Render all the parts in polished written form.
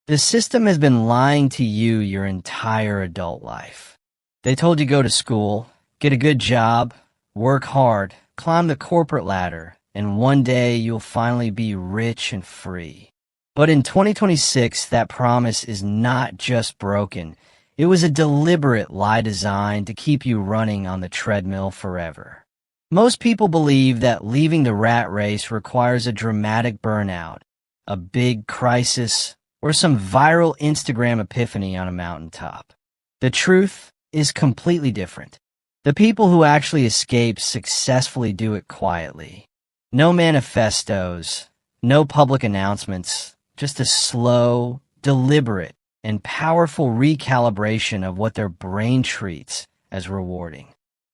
The system has been lying to you your entire adult life. They told you go to school, get a good job, work hard, climb the corporate ladder, and one day you'll finally be rich and free. But in 2026, that promise is not just broken. It was a deliberate lie designed to keep you running on the treadmill forever. Most people believe that leaving the rat race requires a dramatic burnout, a big crisis, or some viral Instagram epiphany on a mountaintop. The truth is completely different. The people who actually escape successfully do it quietly. No manifestos, no public announcements, just a slow, deliberate, and powerful recalibration of what their brain treats as rewarding.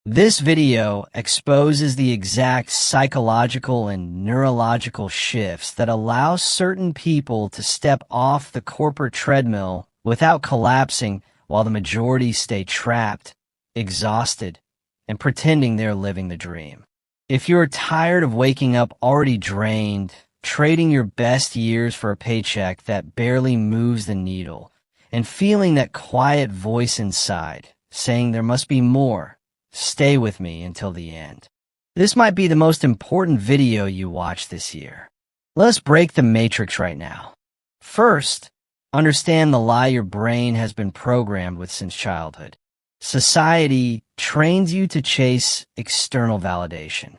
This video exposes the exact psychological and neurological shifts that allow certain people to step off the corporate treadmill without collapsing while the majority stay trapped, exhausted, and pretending they're living the dream. If you're tired of waking up already drained, trading your best years for a paycheck that barely moves the needle, and feeling that quiet voice inside saying there must be more, stay with me until the end. This might be the most important video you watch this year. Let's break the matrix right now. First, understand the lie your brain has been programmed with since childhood. Society trains you to chase external validation.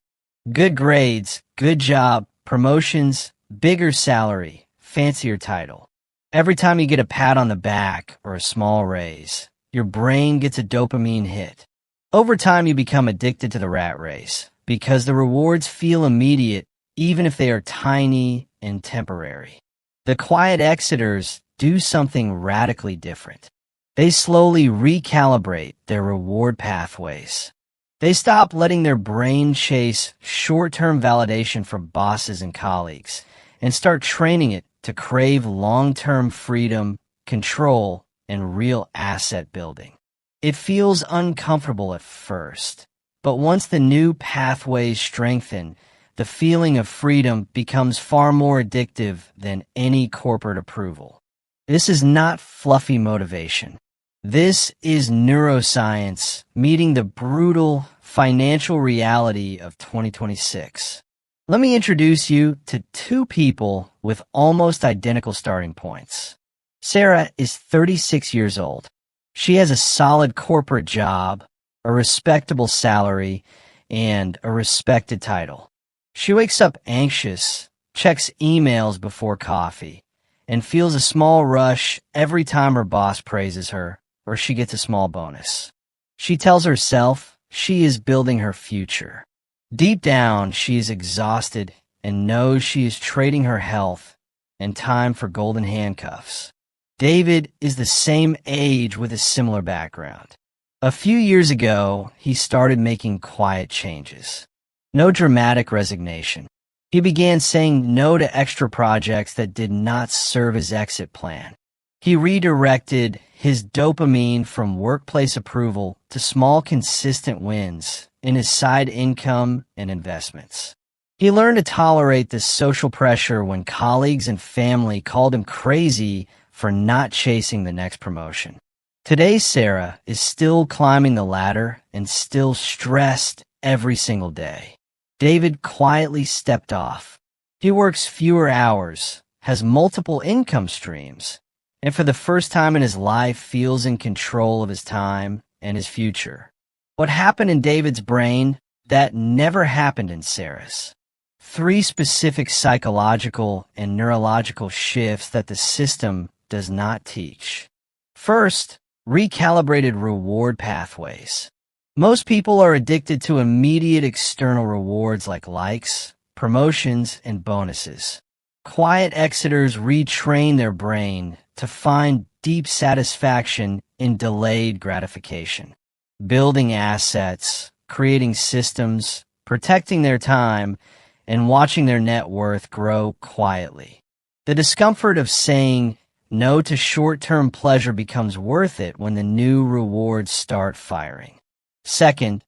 Good grades, good job, promotions, bigger salary, fancier title. Every time you get a pat on the back or a small raise, your brain gets a dopamine hit. Over time, you become addicted to the rat race because the rewards feel immediate even if they are tiny and temporary. The quiet exiters do something radically different. They slowly recalibrate their reward pathways. They stop letting their brain chase short-term validation from bosses and colleagues and start training it to crave long-term freedom, control, and real asset building. It feels uncomfortable at first, but once the new pathways strengthen, the feeling of freedom becomes far more addictive than any corporate approval. This is not fluffy motivation. This is neuroscience meeting the brutal financial reality of 2026. Let me introduce you to two people with almost identical starting points. Sarah is 36 years old. She has a solid corporate job, a respectable salary, and a respected title. She wakes up anxious, checks emails before coffee, and feels a small rush every time her boss praises her or she gets a small bonus. She tells herself she is building her future. Deep down, she is exhausted and knows she is trading her health and time for golden handcuffs. David is the same age with a similar background. A few years ago, he started making quiet changes. No dramatic resignation. He began saying no to extra projects that did not serve his exit plan. He redirected his dopamine from workplace approval to small, consistent wins in his side income and investments. He learned to tolerate the social pressure when colleagues and family called him crazy for not chasing the next promotion. Today, Sarah is still climbing the ladder and still stressed every single day. David quietly stepped off. He works fewer hours, has multiple income streams, and for the first time in his life feels in control of his time and his future. What happened in David's brain, that never happened in Sarah's. 3 specific psychological and neurological shifts that the system does not teach. First, recalibrated reward pathways. Most people are addicted to immediate external rewards like likes, promotions, and bonuses. Quiet exiters retrain their brain to find deep satisfaction in delayed gratification. Building assets, creating systems, protecting their time, and watching their net worth grow quietly. The discomfort of saying no to short-term pleasure becomes worth it when the new rewards start firing. Second,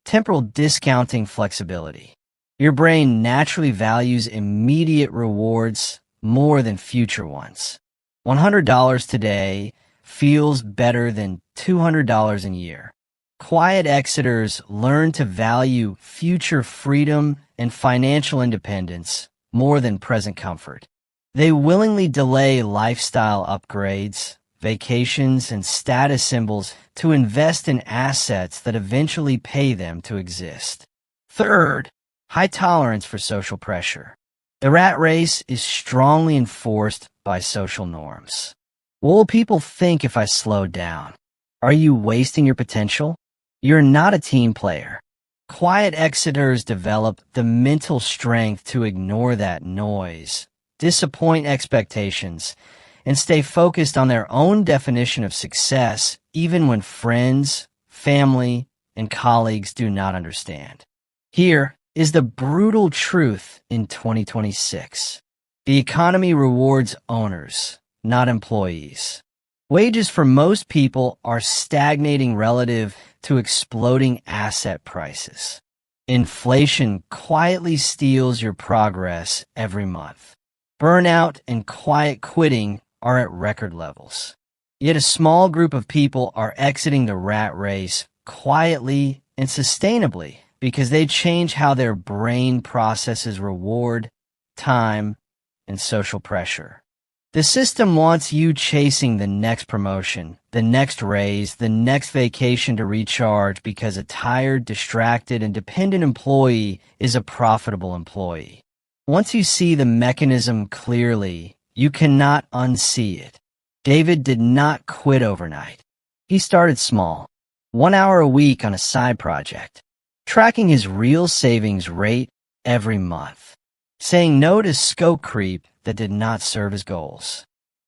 temporal discounting flexibility. Your brain naturally values immediate rewards more than future ones. $100 today feels better than $200 a year. Quiet exiters learn to value future freedom and financial independence more than present comfort. They willingly delay lifestyle upgrades, vacations, and status symbols to invest in assets that eventually pay them to exist. Third, high tolerance for social pressure. The rat race is strongly enforced by social norms. What will people think if I slow down? Are you wasting your potential? You're not a team player. Quiet exiters develop the mental strength to ignore that noise, disappoint expectations, and stay focused on their own definition of success, even when friends, family, and colleagues do not understand. Here is the brutal truth in 2026. The economy rewards owners, not employees. Wages for most people are stagnating relative to exploding asset prices. Inflation quietly steals your progress every month. Burnout and quiet quitting are at record levels. Yet a small group of people are exiting the rat race quietly and sustainably because they change how their brain processes reward, time, and social pressure. The system wants you chasing the next promotion, the next raise, the next vacation to recharge because a tired, distracted, and dependent employee is a profitable employee. Once you see the mechanism clearly, you cannot unsee it. David did not quit overnight. He started small, 1 hour a week on a side project, tracking his real savings rate every month, saying no to scope creep that did not serve his goals,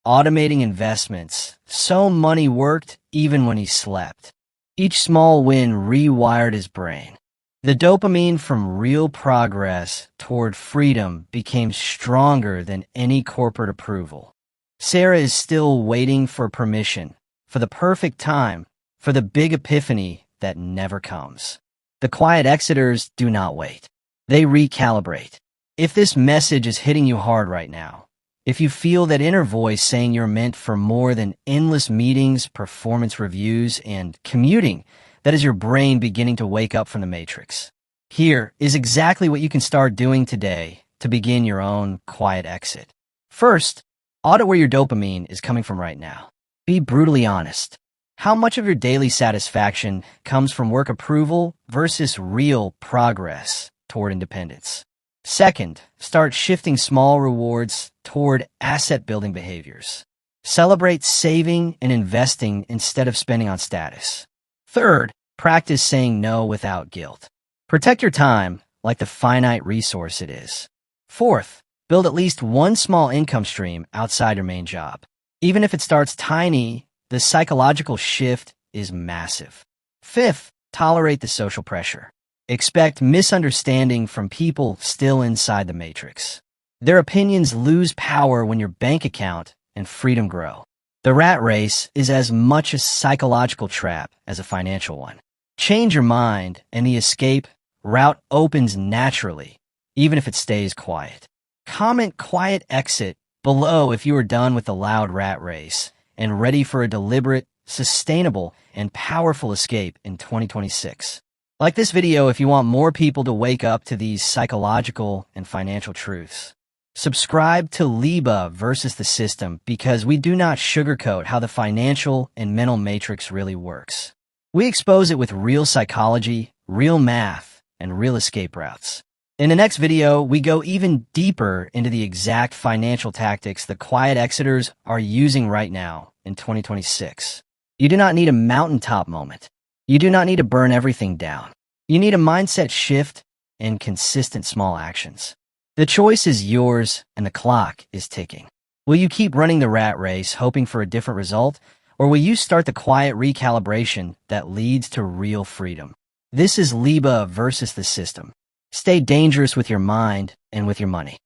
automating investments so money worked even when he slept. Each small win rewired his brain. The dopamine from real progress toward freedom became stronger than any corporate approval. Sarah is still waiting for permission, for the perfect time, for the big epiphany that never comes. The quiet exiters do not wait. They recalibrate. If this message is hitting you hard right now, if you feel that inner voice saying you're meant for more than endless meetings, performance reviews, and commuting, that is your brain beginning to wake up from the matrix. Here is exactly what you can start doing today to begin your own quiet exit. First, audit where your dopamine is coming from right now. Be brutally honest. How much of your daily satisfaction comes from work approval versus real progress toward independence? Second, start shifting small rewards toward asset-building behaviors. Celebrate saving and investing instead of spending on status. Third, practice saying no without guilt. Protect your time like the finite resource it is. Fourth, build at least one small income stream outside your main job. Even if it starts tiny, the psychological shift is massive. Fifth, tolerate the social pressure. Expect misunderstanding from people still inside the matrix. Their opinions lose power when your bank account and freedom grow. The rat race is as much a psychological trap as a financial one. Change your mind, and the escape route opens naturally, even if it stays quiet. Comment quiet exit below if you are done with the loud rat race and ready for a deliberate, sustainable, and powerful escape in 2026. Like this video if you want more people to wake up to these psychological and financial truths. Subscribe to LLEBA versus the system because we do not sugarcoat how the financial and mental matrix really works. We expose it with real psychology, real math, and real escape routes. In the next video, we go even deeper into the exact financial tactics the quiet exiters are using right now in 2026. You do not need a mountaintop moment. You do not need to burn everything down. You need a mindset shift and consistent small actions. The choice is yours and the clock is ticking. Will you keep running the rat race hoping for a different result, or will you start the quiet recalibration that leads to real freedom? This is LLEBA versus the system. Stay dangerous with your mind and with your money.